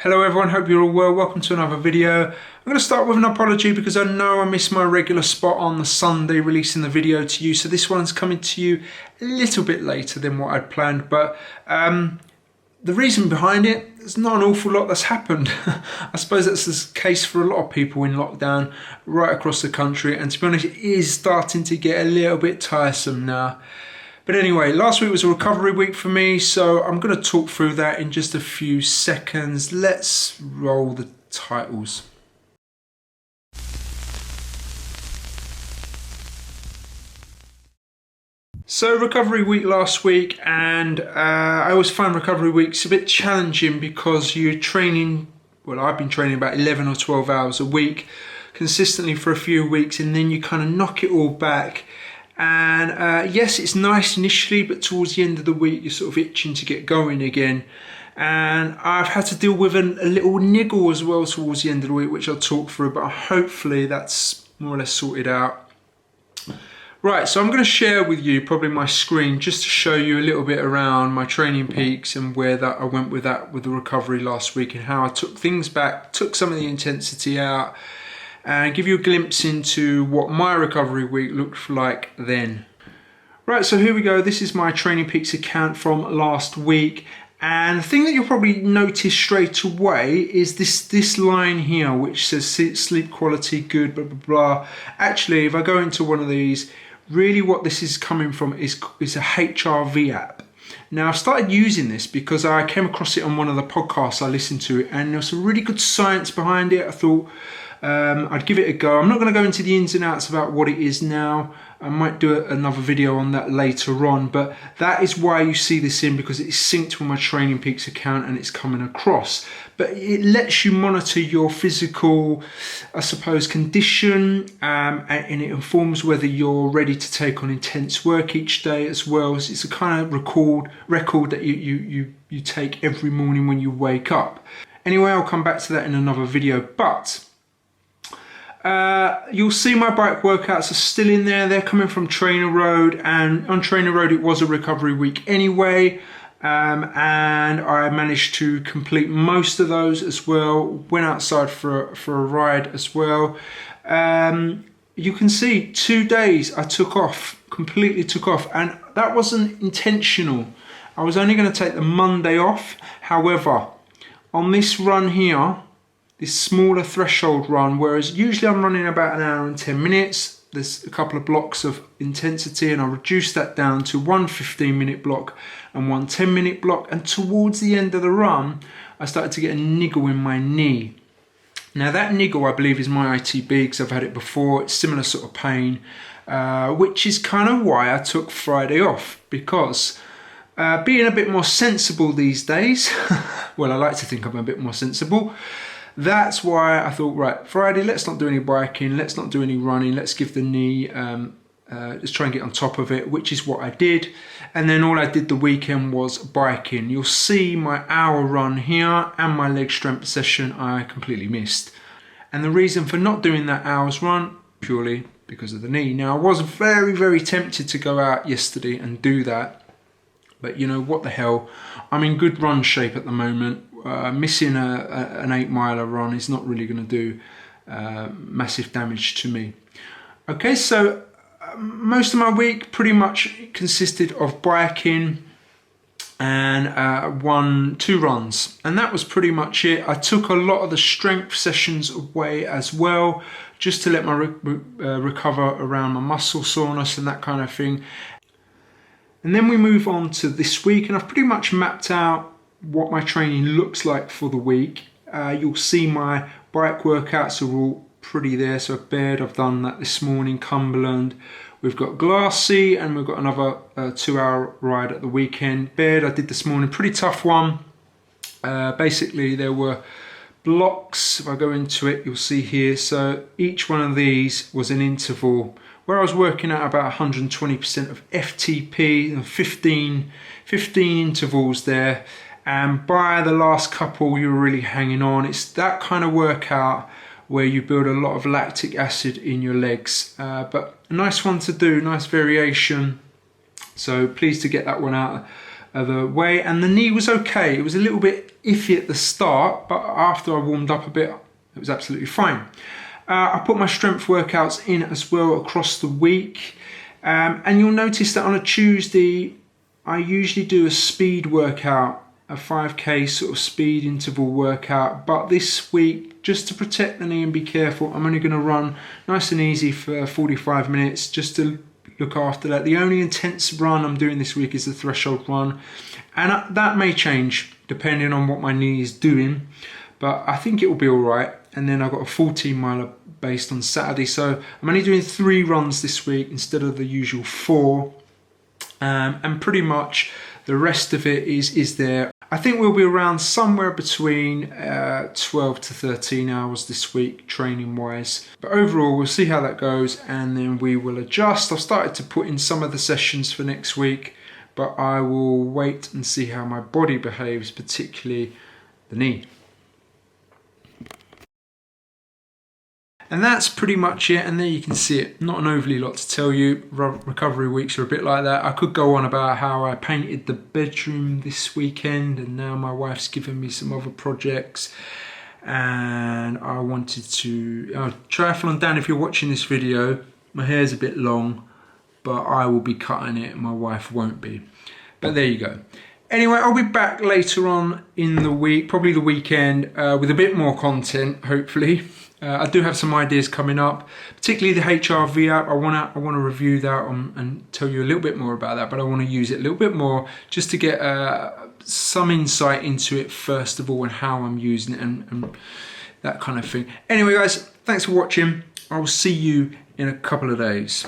Hello everyone, hope you're all well. Welcome to another video. I'm going to start with an apology because I know I missed my regular spot on the Sunday releasing the video to you. So this one's coming to you a little bit later than what I'd planned. But the reason behind it, there's not an awful lot that's happened. I suppose that's the case for a lot of people in lockdown right across the country. And to be honest, it is starting to get a little bit tiresome now. But anyway, last week was a recovery week for me, so I'm going to talk through that in just a few seconds. Let's roll the titles. So recovery week last week, and I always find recovery weeks a bit challenging because you're training, well, I've been training about 11 or 12 hours a week consistently for a few weeks, and then you kind of knock it all back. And yes, it's nice initially, but towards the end of the week you're sort of itching to get going again. And I've had to deal with a little niggle as well towards the end of the week, which I'll talk through, but hopefully that's more or less sorted out. Right, so I'm going to share with you probably my screen just to show you a little bit around my training peaks and where that I went with that with the recovery last week and how I took things back, took some of the intensity out, and give you a glimpse into what my recovery week looked like then. Right, so here we go. This is my Training Peaks account from last week. And the thing that you'll probably notice straight away is this line here, which says sleep quality good, blah, blah, blah. Actually, if I go into one of these, really what this is coming from is a HRV app. Now, I've started using this because I came across it on one of the podcasts I listened to, and there's some really good science behind it. I thought I'd give it a go. I'm not going to go into the ins and outs about what it is now. I might do another video on that later on, but that is why you see this in, because it's synced with my Training Peaks account and it's coming across. But it lets you monitor your physical, I suppose, condition, and it informs whether you're ready to take on intense work each day as well. So it's a kind of record that you take every morning when you wake up. Anyway, I'll come back to that in another video, but you'll see my bike workouts are still in there. They're coming from Trainer Road, and on Trainer Road it was a recovery week anyway, and I managed to complete most of those as well. Went outside for a ride as well. You can see 2 days I took off, completely took off, and that wasn't intentional. I was only going to take the Monday off. However, on this run here, this smaller threshold run, whereas usually I'm running about 1 hour and 10 minutes, there's a couple of blocks of intensity, and I reduced that down to one 15-minute block and one 10-minute block. And towards the end of the run, I started to get a niggle in my knee. Now that niggle, I believe, is my ITB, because I've had it before. It's similar sort of pain, which is kind of why I took Friday off, because being a bit more sensible these days, well, I like to think I'm a bit more sensible. That's why I thought, right, Friday, let's not do any biking, let's not do any running, let's give the knee, let's try and get on top of it, which is what I did. And then all I did the weekend was biking. You'll see my hour run here and my leg strength session I completely missed. And the reason for not doing that hour's run, purely because of the knee. Now, I was very, very tempted to go out yesterday and do that, but you know, what the hell, I'm in good run shape at the moment. Missing an 8-miler run is not really going to do massive damage to me. Okay, so most of my week pretty much consisted of biking and 2 runs, and that was pretty much it. I took a lot of the strength sessions away as well, just to let my recover around my muscle soreness and that kind of thing. And then we move on to this week, and I've pretty much mapped out what my training looks like for the week. You'll see my bike workouts are all pretty there. So Baird, I've done that this morning. Cumberland, we've got Glassy, and we've got another 2-hour ride at the weekend. Baird I did this morning, pretty tough one. Basically there were blocks. If I go into it, you'll see here, so each one of these was an interval where I was working at about 120% of FTP, and 15 intervals there. And by the last couple, you're really hanging on. It's that kind of workout where you build a lot of lactic acid in your legs. But a nice one to do, nice variation. So pleased to get that one out the way, and the knee was okay. It was a little bit iffy at the start, but after I warmed up a bit, it was absolutely fine. I put my strength workouts in as well across the week, and you'll notice that on a Tuesday I usually do a speed workout, a 5k sort of speed interval workout, but this week, just to protect the knee and be careful, I'm only going to run nice and easy for 45 minutes just to look after that. The only intense run I'm doing this week is the threshold run, and that may change depending on what my knee is doing, but I think it will be all right. And then I've got a 14 miler based on Saturday, so I'm only doing 3 runs this week instead of the usual 4, and pretty much the rest of it is there. I think we'll be around somewhere between 12 to 13 hours this week training wise, but overall we'll see how that goes and then we will adjust. I've started to put in some of the sessions for next week, but I will wait and see how my body behaves, particularly the knee. And that's pretty much it, and there you can see it. Not an overly lot to tell you. Recovery weeks are a bit like that. I could go on about how I painted the bedroom this weekend, and now my wife's given me some other projects. And I wanted to... triathlon Dan, if you're watching this video, my hair's a bit long, but I will be cutting it and my wife won't be. But there you go. Anyway, I'll be back later on in the week, probably the weekend, with a bit more content, hopefully. I do have some ideas coming up, particularly the HRV app. I want to review that and tell you a little bit more about that, but I want to use it a little bit more just to get some insight into it first of all and how I'm using it and that kind of thing. Anyway, guys, thanks for watching. I will see you in a couple of days.